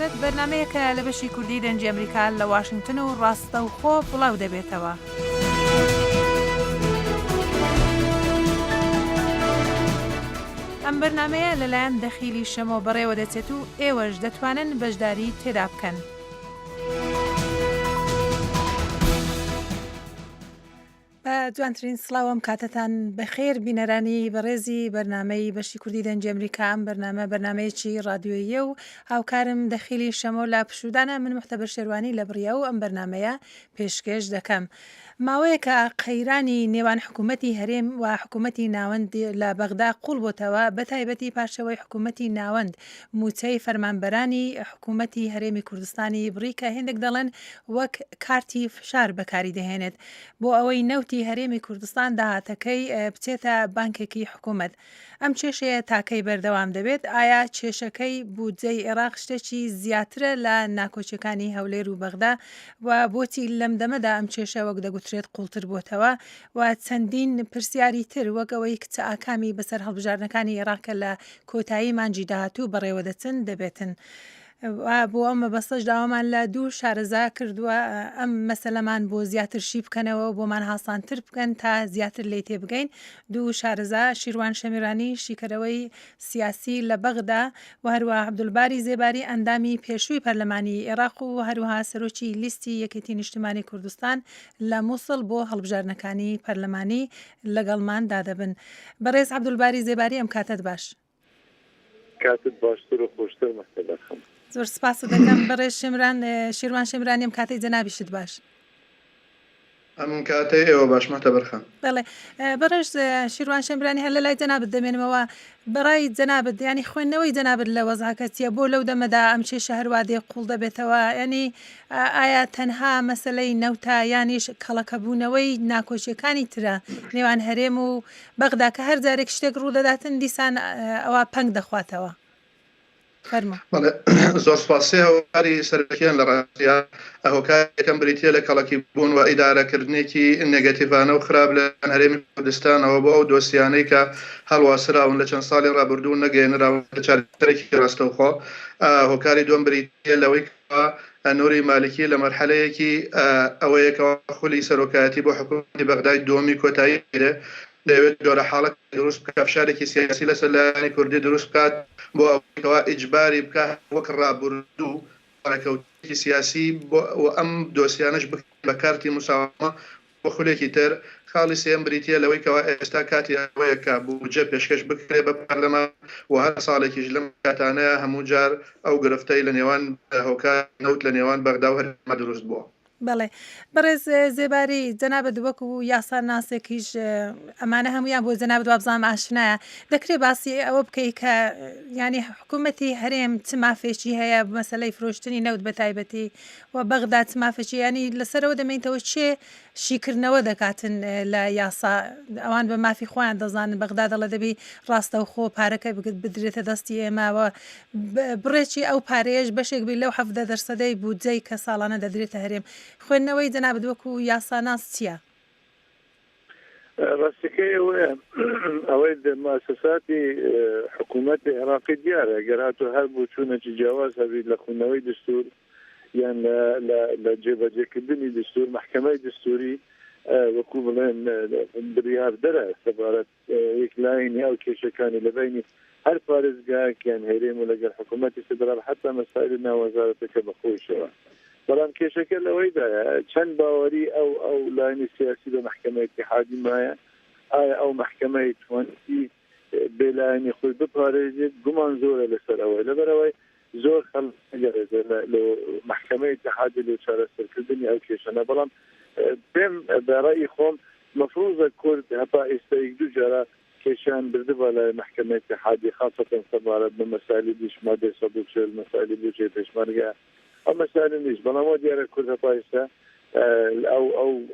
باشێت بەرنمەیەکە لە بەشی کوردی دەنجی ئەمریکا لە واشنگتن و ڕاستەوخۆ بڵاو دەبێتەوە. ئەم بەرنمەیە لەلایەن دەخیلی شەمۆ بەڕێوە دەچێت و ئێوەش دەتوانن بەشداری تێدا بکەن. بە جوانترین سڵاوم کاتتان بەخێر بینەرانی بەڕێزی بەرنمەی بەشی کوردی دەنجی ئەمریکا. ئەم بەرنمەیەکی ڕادیۆییە و هاوکارم دەخیلی شەمۆ لە پشودانە من محتەبە شێروانی لە بڕیا و ئەم بەرنمەیە پێشکەش دەکەم. ماوەیەکە قەیرانی نێوان حکوومەتی هەرێم و حکوومەتی ناوەند لە بەغدا قوڵ بۆتەوە، بە تایبەتی پاشەوەی حکوومەتی ناوەند موچەی فەرمانبەرانی حکوومەتی هەرێمی کوردستانی بڕیکە هێندێک دەڵێن وەک کارتی فشار بەکاری دەهێنێت بۆ ئەوەی نەوتی هەرێمی کوردستان داهاتەکەی بچێتە بانکێکی حکوومەت. ئەم کێشەیە تاکەی بەردەوام دەبێت؟ ئایا کێشەکەی بودجەی عێراق شتێکی زیاترە لە ناکۆچیەکانی هەولێر و بەغدا و بۆچی لەم دەمەدا ئەم کێشە وەک دەگوترێت قوڵتر بۆتەوە و چەندین پرسیاری تر وەک ئەوەی کچە ئاکامی بەسەر هەڵبژارنەکانی عێراقە لە کۆتایی مانجی داهاتوو بەڕێوە دەچن دەبێتن. بۆ ئەم مەبەستەش داوامان لە دوو شارەزا کردووە ئەم مەسەلەمان بۆ زیاترشی بکەنەوە بۆمان هاسانتر بکەن تا زیاتر لێ تێبگەین. دوو شارەزا شیروان شەمیرانی شیکەرەوەی سیاسی لە بەغدا و هەروە عەبدولباری زێباری ئەندامی پێشووی پەرلەمانی عێراق و هەروەها سەرۆکی لیستی یەکێتی نیشتیمانی کوردستان لە مووسڵ بۆ هەڵبژارنەکانی پەرلەمانی لەگەڵمان دادەبن. بەڕێز عەبدولباری زێباری ئەم کاتت باش. کاتت باشتر و خۆشتر مەحتەبە خەم. زۆر سپاس دەکەم بەڕێز شیروان شەمیرانی ئەم کاتەی جەنابیشت باش. ئەم کاتەی ئێوە باش مەحتەبەرخەم. بەڵێ بەڕێز شیروان شەمیرانی هەر لە لای جەنابەت دەمێنمەوە. بەڕای جەنابەت ینی خوێندنەوەی جەنابەت لە وەزعەکەتیە بۆ لەو دەمەدا ئەم کێشە هەروادێ قوڵ دەبێتەوە، ینی ئایا تەنها مەسەلەی نەوتە یانیش کەڵەکەبوونەوەی ناکۆچیەکانی ترە نێوان هەرێم و بەغدا کە هەر جارێک شتێک ڕوودەداتن دیسان ئەوە پەنگ دەخواتەوە؟ زۆر سپاسی هەوکاری سەرکیان لە ڕاستیا هەوکارێکم بریتە لە کەڵکی بوون و ئیدارەکردنێکی نێگەتیڤانە و خراپ لە هەرێمی کوردستانەوە بۆ ئەو دۆسیانەی کە هەڵواسراون لە چەند ساڵی ڕابردوو نەگەێنراون لە چارەسەرێکی ڕاستەوخۆ. هۆکاری دوم بریتە لەوەی نوری مالکی لە مەرحەلەیەکی ئەوەیەکەوە خولی سەرۆکایەتی بۆ حکوومەتی بەغدای دووەمی کۆتایی دەوێت جۆرە حاڵەت دروست بکە، فشارێکی سیاسی لەسەر لایەنی کوردی دروست بکات بۆ ئەوەیەوە ئیجباری بکە وەک ڕابردوو ڕێکەوتێکی سیاسی و ئەم دۆسیانەش بە کارتی موساوامە بۆ خولێکی تر. خاڵی سێم بریتە لەوەی کەوا ئێستا کاتی ئەوەیەکە بودجە پێشکەش بکرێ بە پەرلەمان و هەر ساڵێکیش لەم کاتانەیە هەموو جار ئەو گرفتەی لە نێوان هۆکار نەوت لە نێوان بەغدا و هەرێمە دروست بووە. بەڵێ بەڕێز زێباری جەنابەت وەکو یاسا ناسێکیش ئەمانە هەمویان بۆ جەنابەت وابزانام ئاشنایە، دەکرێت باسی ئەوە بکەیت کە ینی حکوومەتی هەرێم چ مافێکی هەیە مەسەلەی فرۆشتنی نەوت بە تایبەتی و بەغدا چ مافێکی، ینی لەسەرەوە دەمێنیتەوە چێ شیکردنەوە دەکاتن لە یاسا ئەوان بە مافی خۆیان دەزانن بەغدا دەڵە دەبی ڕاستە و خۆ پارەکە بدرێتە دەستی ئێماوە بڕێکی ئەو پارەیەش بەشێک بی لەو 70% بودجەی کە ساڵانە دەدرێتە هەرێم. خوێندنەوەی جەنابەت وەکو یاساناس چییە؟ ڕاستیەکەی ئەوەی مؤسساتی حکوومەتی عێراقی دیارە گەر هاتوو هەر بوو چوونەکی جیاواز هەبیت لە خوێندنەوەی دستور یان لە جێبەجێکردنی دستور محکەمەی دستوری وەکو بڵێن بریاردەرە سەبارەت یەکلاینی ئەو کێشەکانی لەبینی هەر پارێزگایەکیان هەرێم و لەگەر حکوومەتی فدرال حتا مەسائل ناوەزارەتەکە بەخۆیشەوە. بەڵام کێشەکە لەوەیدایە چەند باوەری ئەو لاینی سیاسی بە محکەمەی اتحادی مایە، ئایا ئەو محکەمەی توانسی بێلایەنی خۆی بپارێزێت؟ گومان زۆرە لەسەر ئەوەی لەبەرەوەی زۆر خەڵک لە محکەمەی اتحادی لێ چارەسەرکردنی ئەو کێشەنە. بەڵام پێم بەڕای خۆم مەفروضە کورد هەتا ئێستا یەک دوو جارە کێشیان بردبووە لە محکەمەی اتحادی خاصەتەن سەبارەت بە مەسائلی دیشمادە 140 مەسائلی بودجێ پێشمەرگە ئەو مەسائل نیست، بەڵام دیارە کورد هەتا ئێستا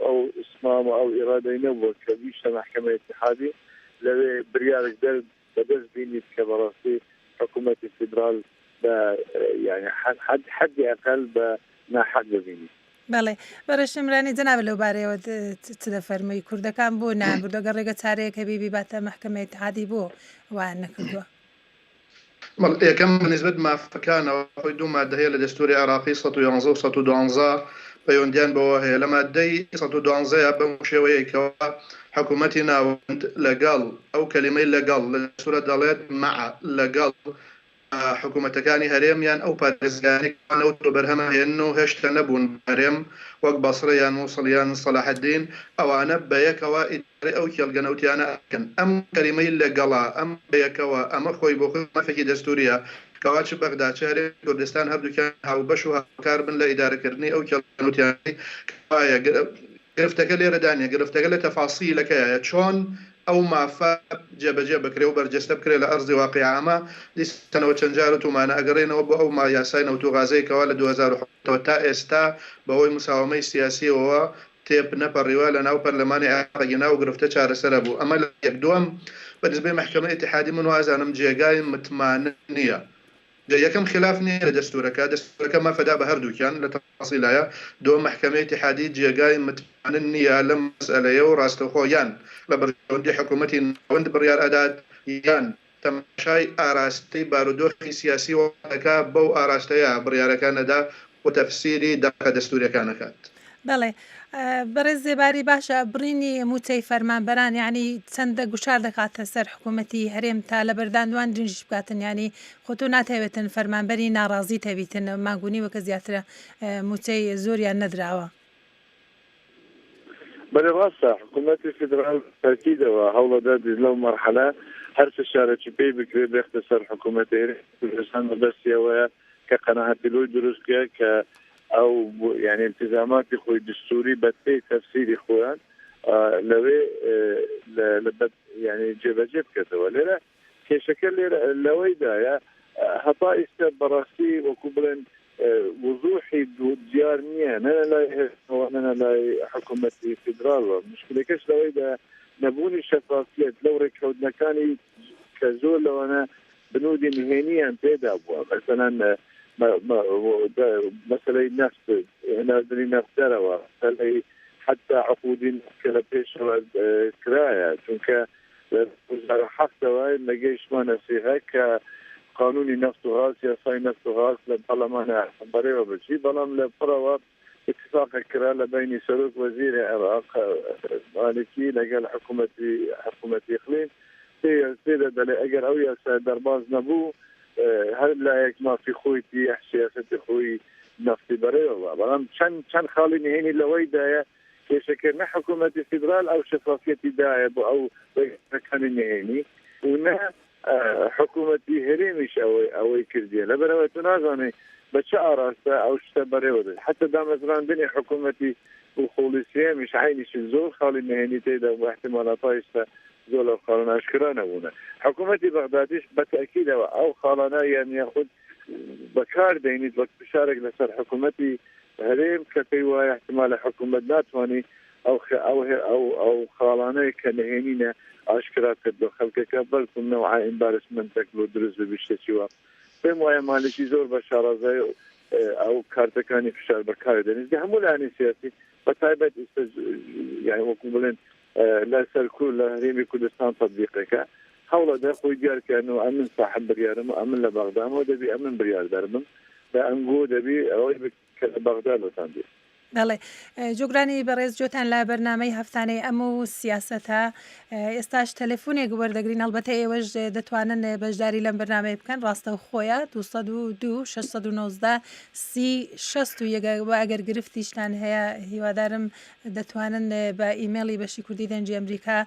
ئەو ئسمام و ئەو ئێرادەی نەبووە کە بیشتە محکەمەی اتحادی لەوێ بریارێک بەدەست بینیت کە بەڕاستی حکوومەتی فدرال بە یعنی حدی ئەقل بە ناحەق ببینیت. بەڵێ بەڕێشمرانی جەنابەت لەو بارەیەوە چ دەفەرمووی؟ کوردەکان بۆ نابردوگە ڕێگە چارەیەکە بیبی باتە محکەمەی اتحادی بۆ وایان نەکردووە؟ یەکەم بنسبەت مافەکانەوە خۆی دوو مادەهەیە لە دەستوری عراقی 111 و 112 پەیوەندیان بەوە هەیە لە مادەی 112 بەم شێوەیەکەوە حکوومەتی ناوەند لەگەڵ ئەو کەلیمەی لەگەڵ لە سوورە دەڵێت مع لەگەڵ حکوومەتەکانی هەرێمیان ئەو پارێزگانێکەوە بەرهەمە هێن و هێشتا نەبوون هەرێم وەک بەسڕە یان مووسڵیان سەلاحەدین ئەوانە بەیەکەوە ئیدارەی ئەو کێڵگەنەوتیانە ئەکەن ئەم کەلیمەی لەگەڵا ئەم بەیەکەوە ئەمە خۆی بۆ خۆی مافێکی دەستوریە کەوا چ بەغدا چ هەرێمی کوردستان هەردووکیان هاوبەش و هاوکار بن لە ئیدارەکردنی ئەو کێڵگەنەوتیانی گرفتەکە لێرەدانە گرفتەکە لە تەفاسیلەکەیە چۆن ئەو مافە جێبەجێ بکرێ و بەرجەستە بکرێ لە ئەرزی واقعامە دیستنەوە چەند جار و تومانە ئەگەڕێنەوە بۆ ئەو یاسای نەوتوغازەیەکەوە لە 2010 تا ئێستا بەهۆی مساومەی سیاسیەوە تێپ نەپەڕیوە لە ناو پەرلەمانی عێراقینا و گرفتە چارەسەرە بوو ئەمە لە یەک دووەم بەنسبەی محکەمە ئیتحادی من وازانم جێگای متمانە نییە یەکەم خلاف نییە لە دەستورەکە مافەدا بە هەردووکیان لە تەفاسیلایە دۆ محکەمەی ئیتحادی جێگای متمانە نییە لەم مەسئلەیە و ڕاستەوخۆیان لە بەرژەوەندی حکوومەتی ناوەند بڕیار ئەدات یان تەماشای ئاراستەی بارودۆخی سیاسی وڵاتەکە بەو ئاراستەیە بڕیارەکانەدا و تەفسیری دەقە دەستوریەکانەکات. بەڵێ بەڕێز زێباری باشە بڕینی موچەی فەرمانبەران ینی چەندە گوشار دەکاتە سەر حکوومەتی هەرێم تا لە بەردانوان درنجش بکاتن ینی خۆتۆ ناتەوێتن فەرمانبەری ناڕازی تەویتن ماگونی وەکە زیاترە موچەی زۆریان نەدراوە. بەڵێ ڕاستە حکوومەتی فیدرال تاکیدەوە هەوڵەدا لەو مەرحەلە هەر شارێکی پێی بکرێ بێختە سەر حکوومەتی کوردستان بەدەستیەوەیە کە قەناعەتیلۆی دروستکە کە ئەو یعنی التزاماتی خۆی دستوری بەپێی تەفسیری خۆیان لەوێ ینی جێبەجێ بکەتەوە لێرە کێشەکە لێرە لەوەیدایە هەتا ئێستا بەڕاستی وەکو بڵێن وضوحی دیار نییە نەنە لای هێستەوە لای حکوومەتی فیدراڵەوە مشکلەکەش لەوەیدا نەبوونی شەفافیت لەو ڕێککەوتنەکانی کە زۆر لەوانە بنودی نهێنیان پێدا بووە مەسەلەن مسألة نفس نازلي نفس دروا حتى عقودين كلا بيش كرايا چونك وزارة حفظة وين لقيش ما نسيها كقانوني نفس غاز يصاي نفس غاز للبرلمان بريوة بشي بلام لبروا اتفاق كرا بين سلوك وزير العراق مالكي لقى حكومة إقليم سيدة دلي أجر أويا درباز نبو هل لا ما في خويتي سياسة خوي نفسي بريوة بلام چند خالي نهيني لوي دايا كيشكرنا حكومة الفيدرال أو شفافية دايا أو كان نهيني ونا حكومة هريمش أو كردية لبنوا تنازعني بشعر أو شتبريوة حتى دا مثلا بني حكومة وخوليسية مش عينيش الزول خالي نهيني تيدا واحتمالات طايشة زول خالنا أشكرانا هنا حكومة بغداديش بالتأكيد أو خالنا يعني يأخذ بكار ديني وقت بشارك لسر حكومتي هريم كتيوا احتمال حكومة ناتواني أو خالنا كنهينينا أشكرات كدو خلقك بلكم نوعا امبارسمنت تكلو درز بشتشوا بموايا مالكي زور بشارة زي أو كارتكاني في شارع بكار ديني دي همو لاني سياسي بطايبت يعني وكمبلين لا سركول لا هريمي كردستان تطبيقك حول ده خوي ديار كأنه أمن صاحب بريارم وأمن لبغداد هو دبي أمن بريار دربم بأنجو دبي أوي بغداد وتاندي بەڵێ جوگرانی بەڕێز جۆتان لە بەرنامەی هەفتانەی ئەم و سیاسەتە ئێستاش تەلەفۆنێک وەردەگرین ئەلبەتە ئێوەش دەتوانن بەشداری لەم بەرنامەی بکەن ڕاستە خۆیە 202 619 30 ئەگەر گرفتیشتان هەیە هیوادارم دەتوانن بە ئیمێڵی بەشی کوردی دەنجی ئەمریکا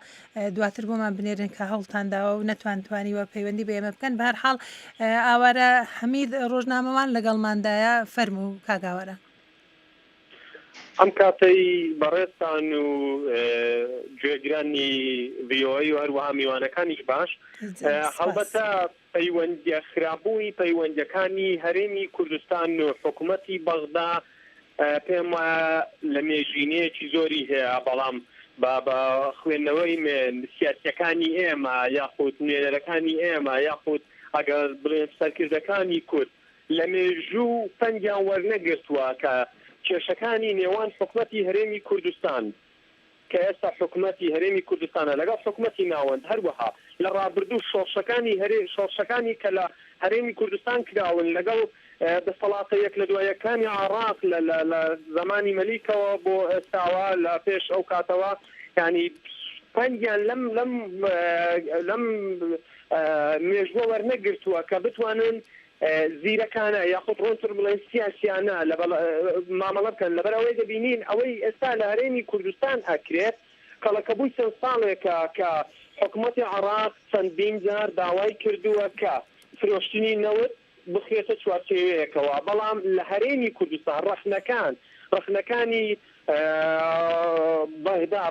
دواتر بۆمان بنێرن کە هەوڵتانداوە و نەتوانتوانیوە پەیوەندی بە ئێمە بکەن بە هەر حاڵ ئاوارە حەمید ڕۆژنامەوان لەگەڵماندایە فەرموو کاگاوەرە ئەم کاتەی بەڕێستان و گوێگرانی ڤیۆی و هەروەها میوانەکانیش باش هەڵبەتە پەیوەندیە خراپبووی پەیوەندەکانی هەرێمی کوردستان و حکوومەتی بەغدا پێم وایە لە مێژینەیەکی زۆری هەیە بەڵام بە خوێندنەوەی سیاسیەکانی ئێمە یاخود نوێنەرەکانی ئێمە یاخود ئەگەر بڵێن سەرکردەکانی کورد لە مێژوو پەنجیان وەرنەگرتووە کە کێشەکانی نێوان حکوومەتی هەرێمی کوردستان کە ئێستا حکوومەتی هەرێمی کوردستانە لەگەڵ حکوومەتی ناوەند هەروەها لە ڕابردوو شۆڕشەکانی کە لە هەرێمی کوردستان کراون لەگەڵ دەسەڵاتەیەک لە دوایەکانی عراق لە زمانی مەلیکەوە بۆ ئێستاوە لە پێش ئەو کاتەوە ینی پەنجیان لەم مێژوە وەرنەگرتووە کە بتوانن زیرەکانە یاخود ڕۆنتر بڵێن سیاسیانە مامەڵە بکەن لەبەر ئەوەی دەبینین ئەوەی ئێستا لە هەرێمی کوردستان ئەکرێت کەڵەکەبووی چەند ساڵێکە کە حکوومەتی عراق چەندین جار داوای کردووە کە فرۆشتنی نەوت بخێتە چوارچێوەیەکەوە بەڵام لە هەرێمی کوردستان ڕەخنەکانی بەغدا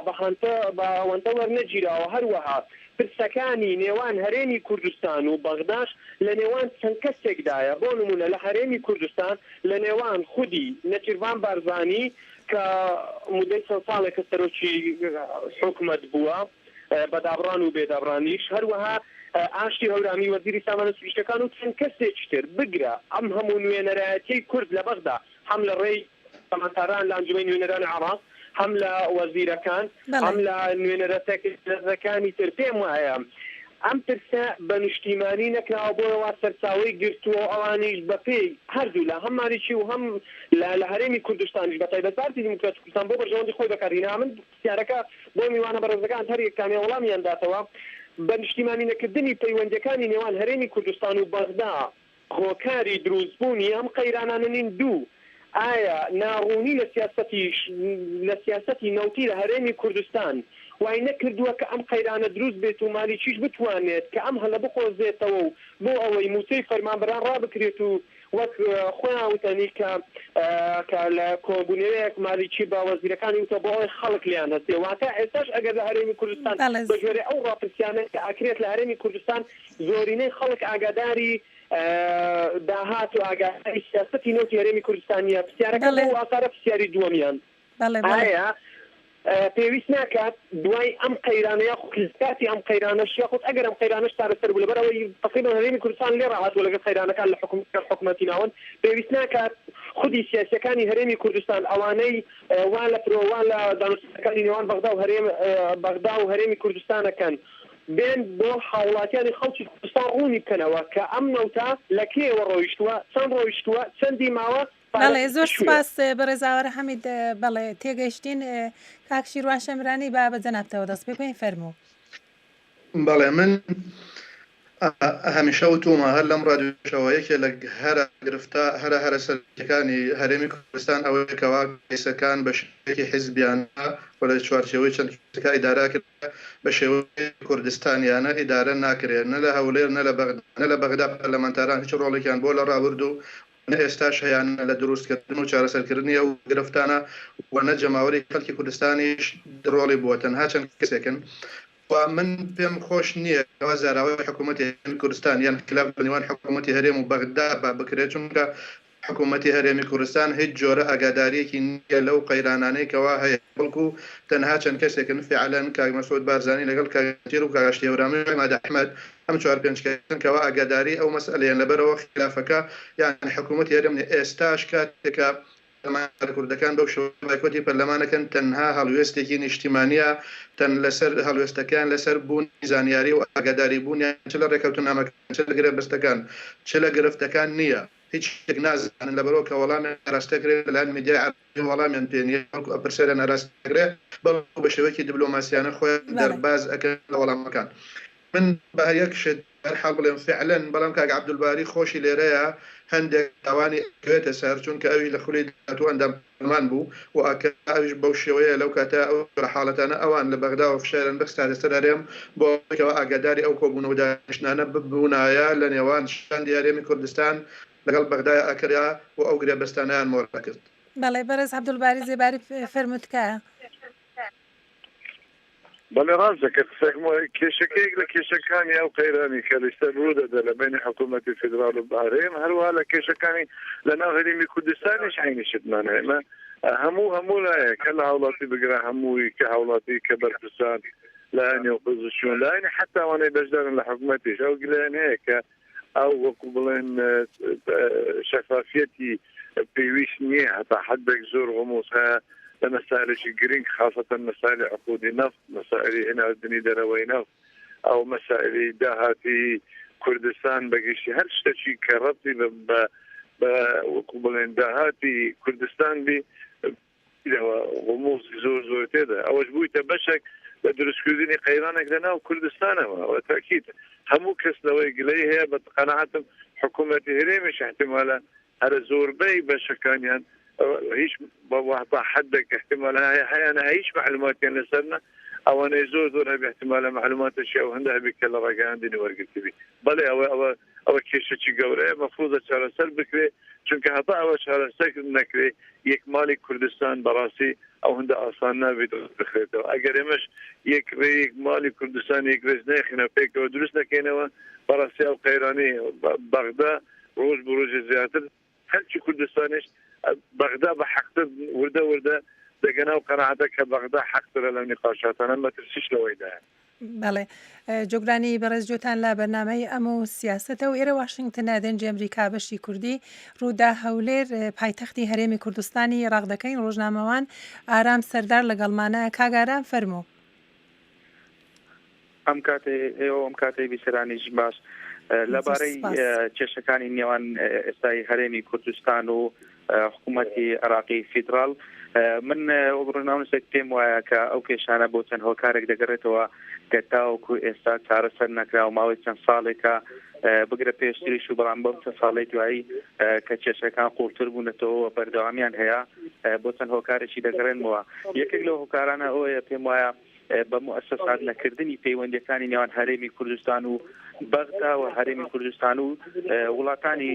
بەوەندە وەرنەگیراوە هەروەها پرسەکانی نێوان هەرێمی کوردستان و بەغداش لە نێوان چەند کەسێکدایە بۆ نمونە لە هەرێمی کوردستان لە نێوان خودی نەچیروان بارزانی کە مودەی چەند ساڵێکە سەرۆکی حکومەت بووە بەدابڕان و بێدابڕانیش هەروەها ئاشتی هەورامی وەزیری سامانە سروشتەکان و چەند کەسێکی تر بگرە ئەم هەموو نوێنەرایەتی کورد لە بەغدا هەم لە ڕێی سەمانتاران لە ئەنجومەی نوێنەرانی عراق هەم لە وەزیرەکان هەم لە نوێنەرەتەکانی تر پێم وایە ئەم ترسە بە نیشتیمانی نەکراوە بۆەوە سەرچاوی گرتووە ئەوانیش بەپێی هەردوو لە هەم ماریکی و هەم لە هەرێمی کوردستانیش بە تایبەت پارتی دیموکراتی کوردستان بۆ بەرژەوەندی خۆی بەکارهێنا من پرسیارەکە بۆ میوانە بەڕێزەکان هەر یەکتانیان وەڵامیان داتەوە بە نیشتیمانی نەکردنی پەیوەندیەکانی نێوان هەرێمی کوردستان و بەغدا هۆکاری دروستبوونی ئەم قەیرانانە نین دوو ئایا ناڕوونی لە سیاسەتی نەوتی لە هەرێمی کوردستان وای نەکردووە کە ئەم قەیرانە دروست بێت و مالیچیش بتوانێت کە ئەم هەلە بخۆزێتەوە و بۆ ئەوەی موچەی فەرمانبەران ڕابکرێت و وەک خۆیان وتەنی کە لە کۆبوونەوەیەک مالیچی با وەزیرەکانی وتە بۆ ئەوەی خەڵک لیان هەستێ واتە ئێستاش ئەگەر لە هەرێمی کوردستان بەژێرە ئەو ڕاپرسیانە کە ئاکرێت لە هەرێمی کوردستان زۆرینەی خەڵک ئاگاداری داهات و ئاگاداری سیاسەتی نەوتی هەرێمی کوردستانیە پرسیارەکە بۆ ئاسارە پرسیاری دووەمیان ئایا پێویست ناکات دوای ئەم قەیرانە یاخود کاتی ئەم قەیرانەش یاخود ئەگەر ئەم قەیرانەش چارەسەر بوو لەبەرەوەی تقریبا هەرێمی کوردستان لێ ڕاهاتووە لەگەڵ قەیرانەکان لە حکوومەتی ناوەن پێویست ناکات خودی سیاسەکانی هەرێمی کوردستان ئەوانەی وان لە پرۆوان لە دانوستەکانی نێوان بەغدا و هەرێمی کوردستانەکەن بێن بۆ هاوڵاتیانی خەڵکی کوردستان ڕوونی بکەنەوە کە ئەم نەوتە لە کێوە ڕۆیشتووە چەند ڕۆیشتووە چەندی ماوە بەڵێ زۆر سپاس بەڕێزاوەرە حەمید بەڵێ تێگەیشتین کاک شیروان شەمرانی با بە جەنابتەوە دەست پێ بکەین فەرموو بەڵێ من هەمیشە وتومە هەر لەم ڕادیۆشەوەیەکێ لە هەرە گرفتە هەرە سەرکەکانی هەرێمی کوردستان ئەوەیەکەوە کەیسەکان بە شێوەیەکی حیزبیانە و لە چوارچێوەی چەند کەسەکە ئیدارا کرد بە شێوەیەکی کوردستانیانە ئیدارە ناکرێت نە لە هەولێر نە لە بەغدا پەرلەمانتاران هیچ ڕۆڵێکیان بۆ لە ڕابردوو ئێستاش هەیان لە دروستکردن و چارەسەرکردنی ئەو گرفتانە و نە جەماوەری خەڵکی کوردستانیش ڕۆڵی بووە تەنها چەند کەسێکن من پێم خۆش نییە ئەوە زاراوەی حکوومەتی کوردستان یان خلاف بەنێوان حکوومەتی هەرێم و بەغدا بکرێت چونکە حکوومەتی هەرێمی کوردستان هیچ جۆرە ئاگاداریەکی نییە لەو قەیرانانەی کەوا هەیە بەڵکو تەنها چەند کەسێکن فعلەن کاک مەسعود بارزانی لەگەڵ کاگەشتیر و کاگەشتی هەورامی و عیماد ئەحمەد ئەم 4-5 کەسن کەوا ئاگاداری ئەو مەسئلەیان لەبەرەوە خلافەکە یان حکوومەتی هەرێم ئێستاش کاتێکە کوردەکان بەو شەوەیەکوتی پەرلەمانەکەن تەنها هەڵوێستێکی نیشتیمانیە تەن لەسەر هەڵوێستەکان لەسەر بوون زانیاری و ئاگاداری بوونیان چ لە ڕێکەوتنامەکان چ لە گرفتەکان چ لە گرفتەکان نییە هیچ شتێک نازانن لەبەرەوە کە وەڵامیان ئاراستەکرێت لەلایەن میدیای عەربی وەڵامیان پێ نییە پرسیاریان ئاراستەکرێت بەڵکو بە شێوەیەکی دیبلۆماسیانە خۆیان دەرباز ئەکەن لە وەڵامەکان من بە هەیەک شت هەرحاڵ بڵێم فعلەن بەڵام کاک عەبدولباری خۆشی لێرەیە هەندێک داوانی ئەوێتە سەر چونکە ئەوی لە خولی داهاتوو ئەنداممان بوو و ئەویش بەو شێوەیە لەو کاتە ئەو حاڵەتانە ئەوان لە بەغدا و فشارن بەستادە سەر هەرێم بۆ ئەوەی ئاگاداری ئەو کۆبوون و دانیشتنانە ببوونایە لە نێوان شاندی هەرێمی کوردستان لەگەڵ بەغدای ئەکرا و ئەو گرێبەستانیان مۆڕە کرد. بەڵێ بەرز عەبدولباری زێباری فەرمووتکە بەڵێ ڕاستەکە کێشەکەیەک لە کێشەکانی ئەو قەیرانی کە لەسەر ڕوودەدا لە بینی حکوومەتی فیدراڵ و بەهرێم هەروەها لە کێشەکانی لە ناو هەرێمی کوردستانیش عینی شتمان هەیە هەموو لایە کە لە هاوڵاتی بگرە هەمووی کە هاوڵاتی کە بەرپرسان لایەنی ئۆپۆزیسیۆن لایەنی حتا ئەوانەی بەشدارن لە حکوومەتیش ئەو گلەیان هەیە کە ئەو وەکو بڵێن شەفافیەتی پێویست نییە هەتا حدێک زۆر غموس هەیە لمسائل جرينج خاصة مسائل عقود النفط مسائل هنا الدنيا دروي نفط أو مسائل داهاتي کوردستان بەگشتی هەر شتێکی کە ڕەتی بە وەکو بڵێن داهاتی کوردستان بی غموز زۆر تێدا ئەوەش بوویتە بەشێک لە دروستکردنی قەیرانێک لەناو کوردستانەوە تاکید هەموو کەس لەوەی گلەی هەیە بە قەناعەتم حکوومەتی هەرێمیش احتیمالە هەر زۆربەی بەشەکانیان هیچ بە حدێک احتیمال هەیە هیچ معلوماتیان لەسەرنا ئەوانەی زۆر هەبێ احتیمالە معلوماتشی ئەو هەندە هەبێت کە لە ڕێگەیاندنی وەرگرتبی بەڵێ ئەوە کێشەی گەورەیە مەفروضە چارەسەر بکرێ چونکە هەتا ئەوە چارەسەر نەکرێ یەک ماڵی کوردستان بەڕاستی ئەو هەندە ئاسان نابێت بخرێتەوە ئەگەر ئێمەش یەک ماڵی کوردستان یەک ڕێز نەخینە پێکەوە دروست نەکەینەوە بەڕاستی ئەو قەیرانی بەغدا ڕۆژ بە ڕۆژ زیاتر هەرچی کوردستانیش بەغدا بە حەقتر وردە دەگەنا و قەناعەتە کە بەغدا حەقترە لەو نیقاشاتانە مەترسیش لەوەیدایە. بەڵێ جۆگرانی بەڕێز جۆتان لە بەرنامەی ئەم و سیاسەتە و ئێرە واشنگتنە دەنجی ئەمریکا بەشی کوردی ڕوودا هەولێر پایتەختی هەرێمی کوردستانی عێراق دەکەین ڕۆژنامەوان ئارام سەردار لەگەڵمانە کاگاران فەرموو. ئەم کاتەی بیسەرانیش باش لەبارەی کێشەکانی نێوان ئێستای هەرێمی کوردستان و حکوومەتی عێراقی فیدراڵ من ڕۆژنامەنووسێک پێم وایە کە ئەو کێشانە بۆ چەند هۆکارێک دەگەڕێتەوە کە تاوەکو ئێستا چارەسەر نەکرا و ماوەی چەند ساڵێکە بگرە پێشتریش و بەڵام بەم چەند ساڵی دوایی کە کێشەکان قوڵتر بوونەتەوە بەردەوامیان هەیە بۆ چەند هۆکارێکی دەگەڕێنەوە یەکێک لەو هۆکارانە ئەوەیە پێم وایە بە مؤسسات نەکردنی پەیوەندیەکانی نێوان هەرێمی کوردستان و بەغدا و هەرێمی کوردستان و وڵاتانی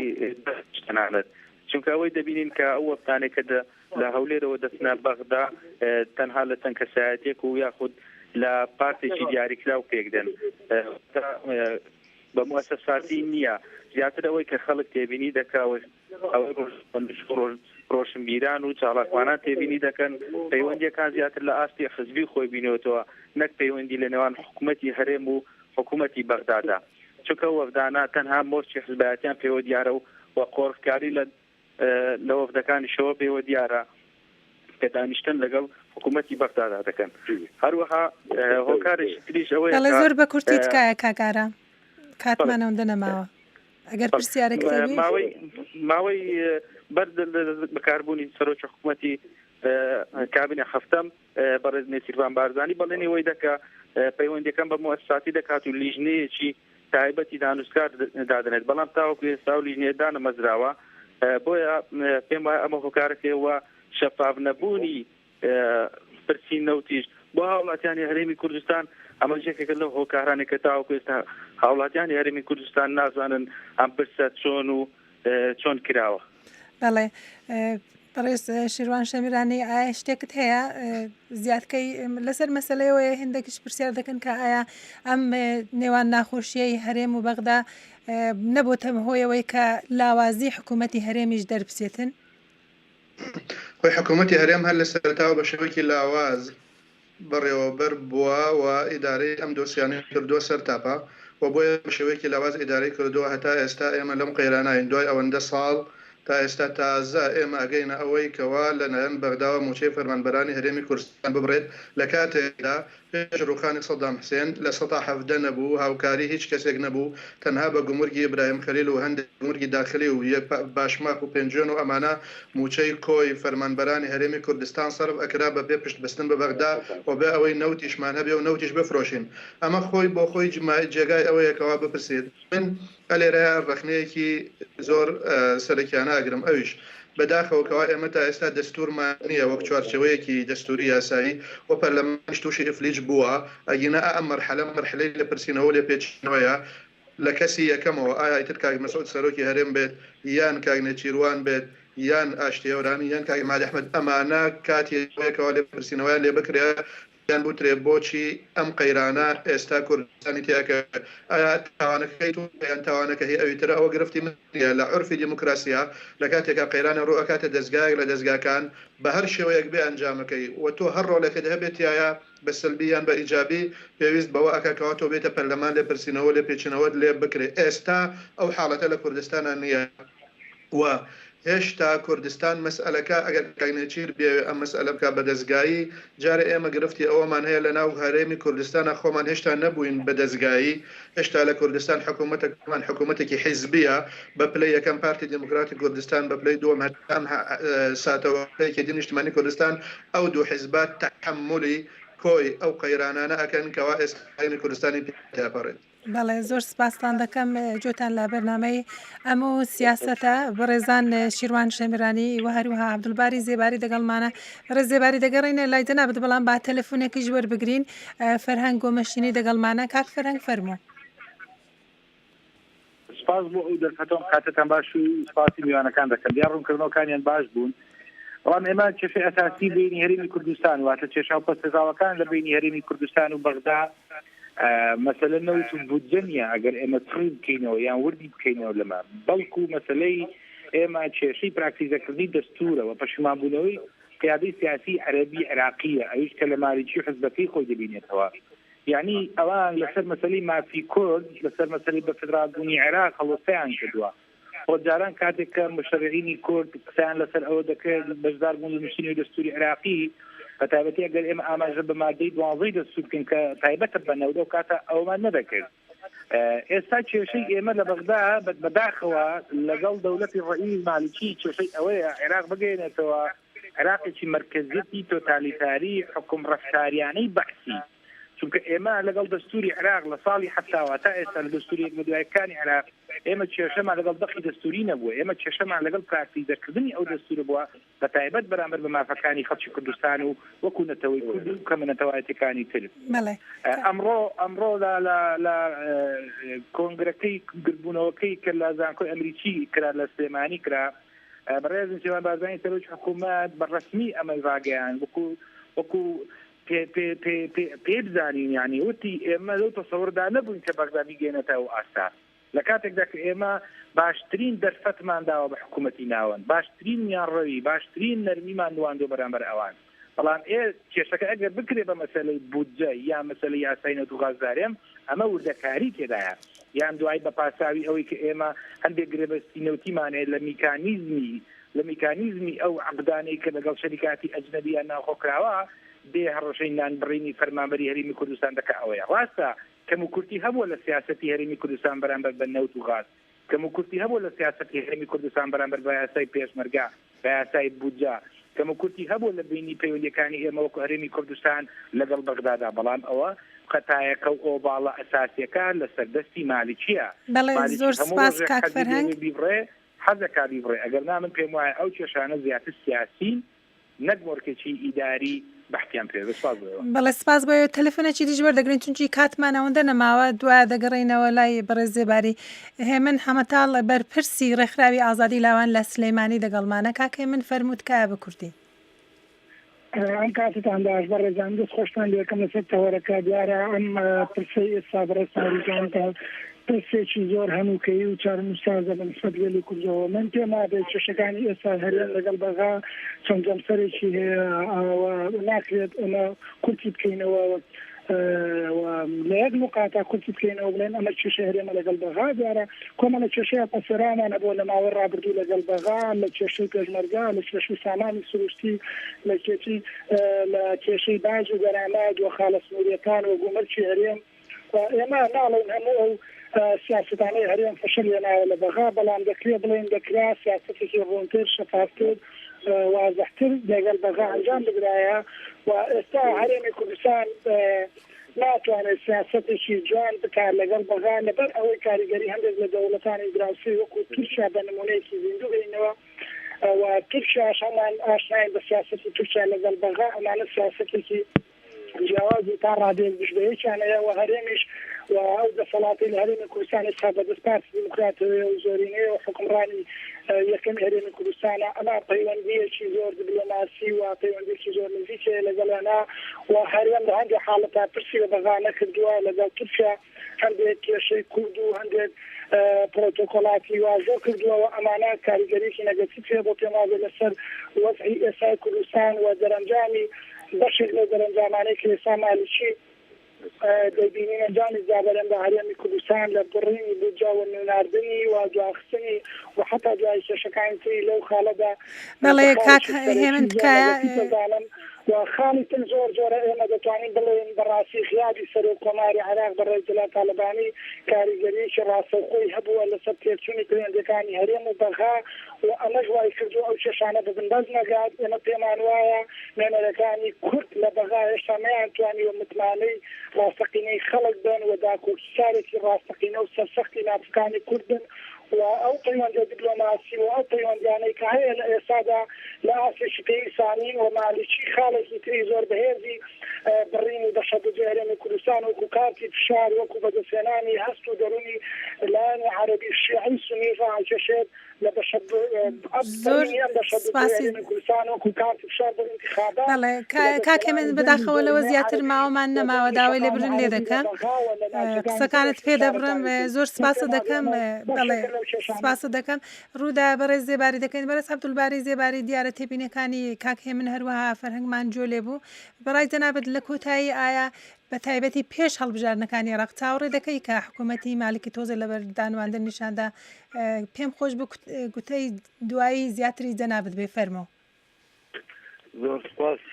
تەنانەت چونکە ئەوەی دەبینین کە ئەو وەفتانێکە لە هەولێرەوە دەچنە بەغدا تەنها لە چەند کەسایەتێک و یاخود لە پارتێکی دیاریکراو پێکدەن بە مؤسساتی نییە زیاتر ئەوەی کە خەڵک تێبینی دەکاوە ئەوەی ڕۆشنبیران و چاڵاکوانان تێبینی دەکەن پەیوەندیەکان زیاتر لە ئاستی حزبی خۆی بینێتەوە نەک پەیوەندی لە نێوان حکوومەتی هەرێم و حکوومەتی بەغدادا چونکە وەفدانە تەنها مۆرچی حزبایەتیان پێوە دیارە و قۆڕفکاری لە وەفدەکانیشەوە پێوە دیارە کە دانیشتن لەگەڵ حکوومەتی بەغدادا دەکەن هەروەها هۆکارێکی تریش ئەوەیە زۆر بە کورتی تکایە کاگارە کاتمانەوەندە نەماوە ئەگەر پرسیارێک ماوەی بەرد بەکاربوونی سەرۆکی حکوومەتی کابینە هەفتەم بەڕێز نێچیروان بارزانی بەڵێنەوەی دەکا پەیوەندیەکان بە مؤسساتی دەکات و لیژنەیەکی تایبەتی دانوستکار دادنێت بەڵام تاوەکو ئێستا و لیژنەیە نەمەزراوە بۆیە پێم وایە ئەمە هۆکارەکەوە شەفاف نەبوونی پرسی نەوتیش بۆ هاوڵاتیانی هەرێمی کوردستان ئەمە یەکێکە لەو هۆکارانێک کە تاوەکو ئێستا هاوڵاتیانی هەرێمی کوردستان نازانن ئەم پرسە چۆن کراوە. بەڵێ بەڕێز شیروان شەمیرانی ئایا شتێکت هەیە زیادکەی لەسەر مەسەلەیەوەیە هێندێکیش پرسیار دەکەن کە ئایا ئەم نێوان ناخۆشیەی هەرێم و بەغدا نەبووتە هۆیەوەی کە لاوازی حکوومەتی هەرێمیش دەربسێتن؟ خۆی حکوومەتی هەرێم هەر لە سەرتاوە بە شێوەیەکی لاواز بەڕێوەبەر بووە و ئیدارەی ئەم دۆسیانەی کردووە سەر تاپا و بۆیە بە شێوەیەکی لاواز ئیدارەی کردووە هەتا ئێستا ئێمە لەم قەیراناین دوای ئەوەندە ساڵ تا ئێستا تازە ئێمە ئەگەینە ئەوەی کەوا لەنایەن بەغداوە موچەی فەرمانبەرانی هەرێمی کوردستان ببڕێت لە کاتێکدا پێش ڕوخانی سەدام حوسێن لە 1970 نەبوو هاوکاری هیچ کەسێک نەبوو تەنها بە گومورگی ئیبراهیم خەلیل و هەندێک گومورگی داخلی و باشماق و پێنجۆن و ئەمانە موچەی کۆی فەرمانبەرانی هەرێمی کوردستان سەرف ئەکرا بە بێ پشت بەستن بە بەغدا و بێ ئەوەی نەوتیشمان هەبێ و نەوتیش بفرۆشین ئەمە خۆی بۆ خۆی جێگای ئەوەیەکەوە بپرسێت من ئەلێرە ڕخنەیەکی زۆر سەرکیانە ئەگرم ئەویش بەداخەوەکەوە ئێمە تا ئێستا دەستورمان نییە وەک چوارچەوەیەکی دەستوری یاسایی و پەرلەمانیش تووشی ئفلیج بووە ئەگینە ئەم مەرحەلەی لە پرسینەوە لێ پێچینەوەیە لە کەسی یەکەمەوە ئایا ئیتر کاک مەسعود سەرۆکی هەرێم بێت یان کاک نەچیروان بێت یان ئاشتیەورانی یان کاک مالی ئەحمەد ئەمانە کاتێکەوە لێ پرسینەوەیان لێ بکرێ یان بوترێ بۆچی ئەم قەیرانە ئێستا کوردستانی تیاکە ئایا تاوانەکەی یان تاوانەکە هی ئەویتر ئەوە گرفتی منە لە عرفی دیموکراسیا لە کاتێکا قەیرانە ڕوئەکاتە دەستگایەک لە دەستگاکان بە هەر شێوەیەک بێ ئەنجامەکەی و تۆ هەر ڕۆڵێکت هەبێتایە بە سلبی یان بە ئیجابی پێویست بەوە ئەکەکەوە تۆ بێتە پەرلەمان لێ پرسینەوە لێ پێچینەوە لێ بکرێ ئێستا ئەو حاڵەتە لە کوردستانە نییە و هێشتا کوردستان مەسئلەکە ئەگەر کاینەچیر بێ ئەم مەسئلە بکە بەدەستگایی جارە ئێمە گرفتی ئەوەمان هەیە لە ناو هەرێمی کوردستانە خۆمان هێشتا نەبووین بەدەستگایی هێشتا لە کوردستان حکوومەتەکەمان حکوومەتێکی حیزبیە بە پلەی یەکەم پارتی دموکراتی کوردستان بە پلەی دووەم هەم ساتەوەیەکی نیشتمانی کوردستان ئەو دوو حیزبات تحملی کۆی ئەو قەیرانانە ئەکەن کەوا ئێستا کوردستانی پێپەڕێت. بەڵێ زۆر سپاسان دەکەم جۆتان لە بەرنامەی ئەمە و سیاسەتە بەڕێزان شیروان شەمیرانی و هەروەها عەبدولباری زێباری دەگەڵمانە ڕێز زێباری دەگەڕینە لای جەنابەت بەڵام با تەلەفۆنێکیش وەربگرین فەرهەنگ گۆمەشینی دەگەڵمانە کاک فەرهەنگ فەرموو. سپاس بۆ ئەو دەرفەتەوە کاتتان باش و سپاسی میوانەکان دەکەم دیار ڕوونکردنەوەکانیان باش بوون. بەڵام ئێمە کێشەی ئەساسی بینی هەرێمی کوردستان واتە کێشا و پەسەزاوەکان لە بینی هەرێمی کوردستان و بەغدا مەسەلە نەوت و بودجەنیە ئەگەر ئێمە تڕی بکەینەوە یان وردی بکەینەوە لەمە بەڵکو مەسەلەی ئێمە کێشەی پراکتیزەکردنی دەستورەوە پەشیمانبوونەوەی قیادەی سیاسی عەرەبی عێراقیە ئەویش کە لە ماریچی حزبەکەی خۆی دەبینێتەوە یعنی ئەوان لەسەر مەسەلەی مافی کورد لەسەر مەسەلەی بە فدرالبوونی عێراق هەڵوەسەیان کردووە جاران کاتێک کە مشەرعینی کورد قسەیان لەسەر ئەوە دەکرێت بەشدار بوون لە نووسینی دەستوری عێراقی بەتایبەتی ئەگەر ئێمە ئاماژە بە مادەی 12 دەستور بکەین کە تایبەتە بەنەوە و کاتە ئەومان نەدەکرد. ئێستا کێشەی ئێمە لە بەغدا بەداخەوە لەگەڵ دەوڵەتی ڕئیس مالیکی کێشەی ئەوەیە عێراق بگەێنێتەوە عێراقێکی مرکزیەتی تۆتالیتاری حکوم ڕەفتاریانەی بەحسی چونکە ئێمە لەگەڵ دەستوری عێراق لە ساڵی حەفتاوە تا ئێستا لە دەستوری یەکمەدوایەکانی عێراق ئێمە کێشەمان لەگەڵ دەخی دەستوری نەبووە ئێمە کێشەمان لەگەڵ پراکتیزەکردنی ئەو دەستور بووە بە تایبەت بەرامبەر بە مافەکانی خەڵکی کوردستان و وەکو نەتەوەی کورد و کە نەتەوایەتەکانی تر. ئەمڕۆ لە کۆنگرەکەی گربوونەوەکەی کە لە زانکۆی ئەمریکی کرا لە سلێمانی کرا بەڕێزی سێوان بازانی سەرۆکی حکوومەت بەڕەسمی ئەمە ڕاگەیان وەکو پێ بزانین یعنی وتی ئێمە لەو تەسەوڕدا نەبووین کە بەغدا بیگەێنێتەوە ئاستا لە کاتێکدا کە ئێمە باشترین دەرفەتمان داوە بە حکوومەتی ناوەن باشترین میانڕەوی باشترین نەرمیمان نواندۆ بەرامبەر ئەوان بەڵام کێشەکە ئەگەر بکرێ بە مەسەلەی بودجە یان مەسەلەی یاسای نەوت و غازدارێم ئەمە وردەکاری تێدایە یان دوای بە پاساوی ئەوەی کە ئێمە هەندێک گرێبەستی نەوتیمانێت لە میکانیزمی ئەو عقدانەی کە لەگەڵ شەریکاتی ئەجنەبیان ناوخۆکراوە دێ هەڕۆژەی نانبڕینی فەرمانبەری هەرێمی کوردستان دەکا ئەوەیە ڕاستە کەم و کورتی هەبووە لە سیاسەتی هەرێمی کوردستان بەرامبەر بە نەوت و غاز کەم و کورتی هەبووە لە سیاسەتی هەرێمی کوردستان بەرامبەر بە یاسای پێشمەرگا بە یاسای بودجە کەم و کورتی هەبووە لە بینی پەیوەندیەکانی ئێمە وەکو هەرێمی کوردستان لەگەڵ بەغدادا بەڵام ئەوە خەتایەکە و ئۆباڵە ئەساسیەکە لە سەردەستی مالیکیە زۆر سپاس کاک فەرهەنگ حەزەکە بیبڕێ ئەگەر نامن پێم وایە ئەو کێشانە زیاتر سیاسی نەک مۆرکێکی ئیداری بەحتیان پێ بەڵێ سپاس بۆ تەلەفۆنێکی دیژ وەردەگرین چونکی کاتمان ئەوەندە نەماوە دوایە دەگەڕێینەوە لای بەڕێز زێباری هێمن حەمەتاڵ بەرپرسی ڕێکخراوی ئازادی لاوان لە سلەیمانی دەگەڵمانە کاکێ من فەرمووت کە بە کوردی ئەم کاتتان باش بەڕێزان دەست خۆشتان لێکەم لەسەر تەوەرەکە دیارە ئەم پرسەی ئێستا بەڕێزانریزانکە پرسێکی زۆر هەنووکەی و چارم سازە بە نسبەت وێلی کوردەوە من پێم وایە کێشەکانی ئێستا هەرێم لەگەڵ بەغا چەند جەمسەرێکی هەیە ناکرێت ئەمە کورتی بکەینەوە لە یەک نقاتا کورتی بکەینەوە بڵێن ئەمە کێشە هەرێمە لەگەڵ بەغا دیارە کۆمەڵە کێشەیە پەسەرانانە بۆ لە ماوە ڕابردوو لەگەڵ بەغا لە کێشەی پێشمەرگا لە کێشەی سامانی سروشتی لە کێشەی باج و گەرامات و خالە سنووریەکان و گومەرکی هەرێم ئێمە ناڵێن هەموو ئەو سیاستانەی هەرێم فەشل لێناوە لە بەغا بەڵام دەکرێت بڵێن دەکرا سیاستێکی ڕوونتر شەفافتر وازەحتر لەگەڵ بەغا ئەنجام بگرایە و ئێستا هەرێمی کوردستان ناتوانێت سیاستێکی جوان بکار لەگەڵ بەغا لەبەر ئەوەی کاریگەری هەندێک لە دەوڵەتانی دراوسی وەکو تورکیا بە نمونەیەکی زیندوو بینەوە و تورکیاش هەمان ئاشناین بە سیاسەتی تورکیا لەگەڵ بەغا ئەمانە سیاسەتێکی جیاوازی تا ڕادێک بشبەیەکیانەیە و هەرێمیش و ئەو دەسەڵاتی لە هەرێمی کوردستان ئێستا بەدەست پارتی دیموکراتەوە و زۆرینەیە و حکومڕانی یەکەمی هەرێمی کوردستانە ئەما پەیوەندیەکی زۆر دیپلۆماسی و پەیوەندیەکی زۆر نزیکەیە لەگەڵیانە و هەرێم لە هەندێک حاڵەتا پرسی لە بەغا نەکردووە لەگەڵ تورکیا هەندێک کێشەی کورد و هەندێک پرۆتۆکۆلاتی واژۆ کردووە و ئەمانە کاریگەریەکی نەگەتیڤە بۆ پێم وایە لەسەر وەزعی ئێستای کوردستان و دەرەنجامی بەشێک لە دەرەنجامانەی کە ئێستا مالیکی دەبینی ئەنجامی زیابەرەن بە هەرێمی کوردستان لە بڕینی بودجە و نوێناردنی و دواخستنی و حتا دوای کێشەکانی تری لەو خاڵەدا بەڵێ کاک هێمن تکایە و خاڵی تر زۆر جۆرە ئێمە دەتوانین بڵێن بەڕاستی خیابی سەرۆک کۆماری عێراق بەڕێز جەلال تاالبانی کاریگەریەکی ڕاستەوخۆی هەبووە لەسەر تێکچوونی پەیوەندیەکانی هەرێم و بەغا و ئەمەش وای کردو ئەو کێشانە ببن بەس نەگات ئێمە پێمان وایە نوێنەرەکانی کورد لە بەغا هێشتا نەیانتوانی و متمانەی ڕاستەقینەی خەڵک بن و داکۆکیسارێکی ڕاستەقینە و سەرسەختی ناوچەکانی کورد بن و ئەو پەیوەندە دیپلۆماسی و ئەو پەیوەندیانەی کە هەیە لە ئێستادا لە ئاسێکی پێویستانین و مالیکی خاڵێکی تری زۆر بەهێزی بڕینی بەشەدەجێ هەرێمی کوردستان وەکو کارتی فشار وەکو بەدەستێنانی هەست و دەرونی لایەنی عەرەبی شیعی سونی ڕائکێشێت لە کوردستان وەکو کارتی فشار بۆ انتخابات. بەڵێ کاکێ من بەداخەوە لەوە زیاتر ماوەمان نەماوە داوای لێبرن لێ دەکەم قسەکانت پێ دەبڕم زۆر سپاس دەکەم. بەڵێ سپاس دەکەم ڕوودا بەڕێز زێباری دەکەین بەرەس عەبدولباری زێباری دیارە تێبینەکانی کاکێ من هەروەها فەرهەنگمان جۆ لێبوو. بەڕای جەنابەت لە کۆتایی ئایا بە تایبەتی پێش هەڵبژاردنەکانی عێراق چاوەڕێ دەکەی کە حکوومەتی مالکی تۆزە لە بەردانواندن نیشاندا پێم خۆش بوو گوتەی دوایی زیاتری جەنابەت بێ فەرمەوە. زۆر سپاس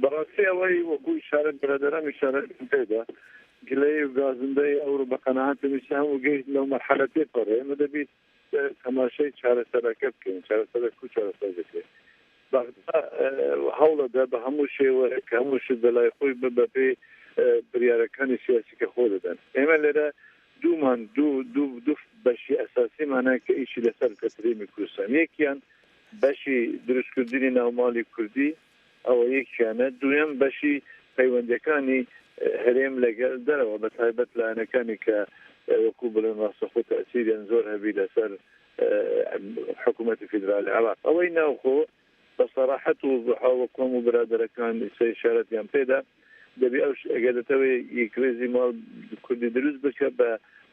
بەڕاستی ئەوەی وەکو ئیشارەت برادەران ئیشارەت پێدا گلەی و گازندەی ئەوڕۆ بە قەناعەتی میشان و گەیشت لەو مەرحەلە پێپەڕێ ئێمە دەبێت تەماشای چارەسەرەکە بکەین چارەسەرەک و چارەسەر بکەین بەغدا هەوڵەدا بە هەموو شێوەیەک هەموو شت بەلای خۆی بە پێ بریارەکانی سیاسیکە خۆ دەدەن. ئێمە لێرە دوو بەشی ئەساسیمانە کە ئیشی لەسەر کەسرێمی کوردستان یەکیان بەشی دروستکردنی ناوماڵی کوردی ئەوە یەکیانە دوێم بەشی پەیوەندیەکانی هەرێم لەگەل دەرەوە بە تایبەت لایەنەکانی کە وەکو بڵێن ڕاستەخۆ تەسیریان زۆر هەبی لەسەر حکوومەتی فیدرالی عێراق ئەوەی ناوخۆ بەسەراحەت و وەکۆم و برادەرەکان ئیشارەتیان پێدا دەبی ئەو ئەگەدەتەوەی یەکرێزی ماڵ کوردی دروست بکە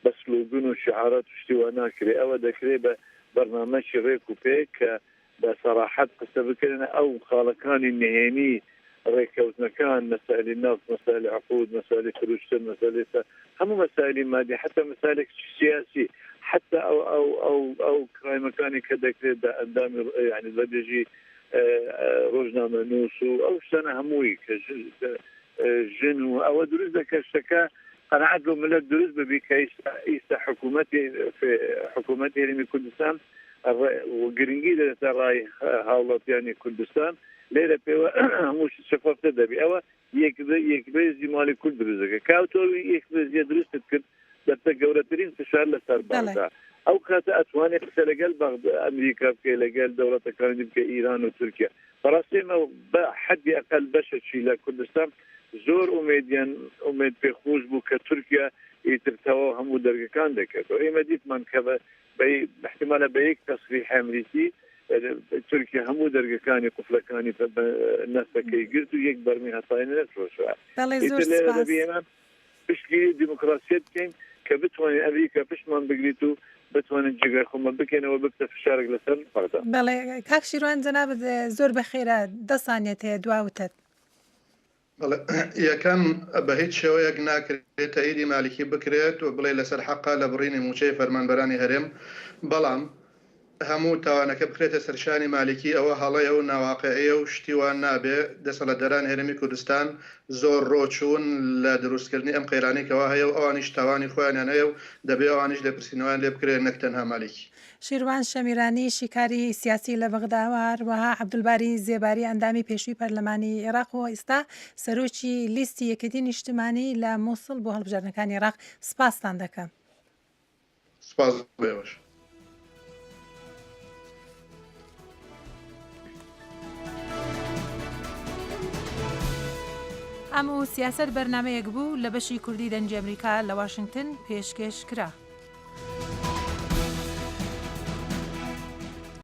بە سلوگن و شعارات و شتیوە ناکرێ ئەوە دەکرێت بە بەرنامەشی ڕێک و پێ کە بە سەراحەت قسە بکردن ئەو خاڵەکانی نهێنی ڕێککەوتنەکان مەسائلی ناف مەسائلی عقود مەسائلی فروشتن مەسائلی هەموو مەسائلی مادی حتا مەسائلێک سیاسی حتا ئەو کرایمەکانی کە دەکرێت بە ئەندامی یعنی بەدێژی ڕۆژنامە نووس و ئەو شتانە هەمووی کە ژن و ئەوە دروست دەکە شتەکە قەناعەت بۆ ملت دروست ببی کە ئیستا حکوومەتی هەرێمی کوردستان گرنگی دەدەتە ڕای هاوڵاتیانی کوردستان لێرە پێوە هەموو شەفافە دەبی ئەوە یەکبێزی ماڵی کورد دروست دەکە کاوتۆوی یەکبێزیە دروستت کرد دەبتە گەورەترین فشار لەسەر بەغدا ئەو کاتە ئەتوانێت قسە لەگەل ئەمریکا بکە لەگەل دەوڵەتەکانی بکە ئیران و تورکیا بەڕاستیمە بە حەدی ئەقل بەشێکی لە کوردستان زۆر ئومێد پێخۆش بوو کە تورکیا ئیترتەوە هەموو دەرگەکان دەکەێتەوە ئێمە دیتمان کە احتمالە بە یەک تەسریح ئەمریکی تورکیا هەموو دەرگەکانی قوفلەکانی نەستەکەی گرت و یەک بەرمی هەساینە نەفرۆشوە پشتگیری دیموکراسیت بکەین کە بتوانین ئەمریکا پشتمان بگریت و بتوانین جگەر خۆمە بکەینەوە بکتە فشارێک لەسەر بەغدا. بەڵێ کاک شیروان جەنابەت زۆر بەخێرە 10 سانیەت هەیە دواوتت. یەکەم بە هیچ شێوەیەک ناکرێت تاییدی مالکی بکرێت و بڵێ لەسەر حەقا لە بڕینی موچەی فەرمانبەرانی هەرێم بەڵام هەموو تاوانەکە بکرێتە سەرشانی مالکی ئەوە هەڵەیە و ناواقعەیە و شتیوان نابێ دەسەڵاتداران هەرێمی کوردستان زۆر ڕۆچوون لە دروستکردنی ئەم قەیرانێکەوە هەیە و ئەوانیش تاوانی خۆیانیان هەیە و دەبێ ئەوانیش لە پرسیینەوەیان لێ بکرێت نەک تەنها مالکی. شیروان شەمیرانی شیکاری سیاسی لە بەغداوە هەروەها عەبدولباری زێباری ئەندامی پێشووی پەرلەمانی عێراق و ئێستا سەرۆکی لیستی یەکێتی نیشتیمانی لە مووسڵ بۆ هەڵبژاردنەکانی عێراق سپاستان دەکەم. سپاس بێوەش. ئەم و سیاسەت بەرنامەیەک بوو لە بەشی کوردی دەنجی ئەمریکا لە واشنگتن پێشکەش کرا.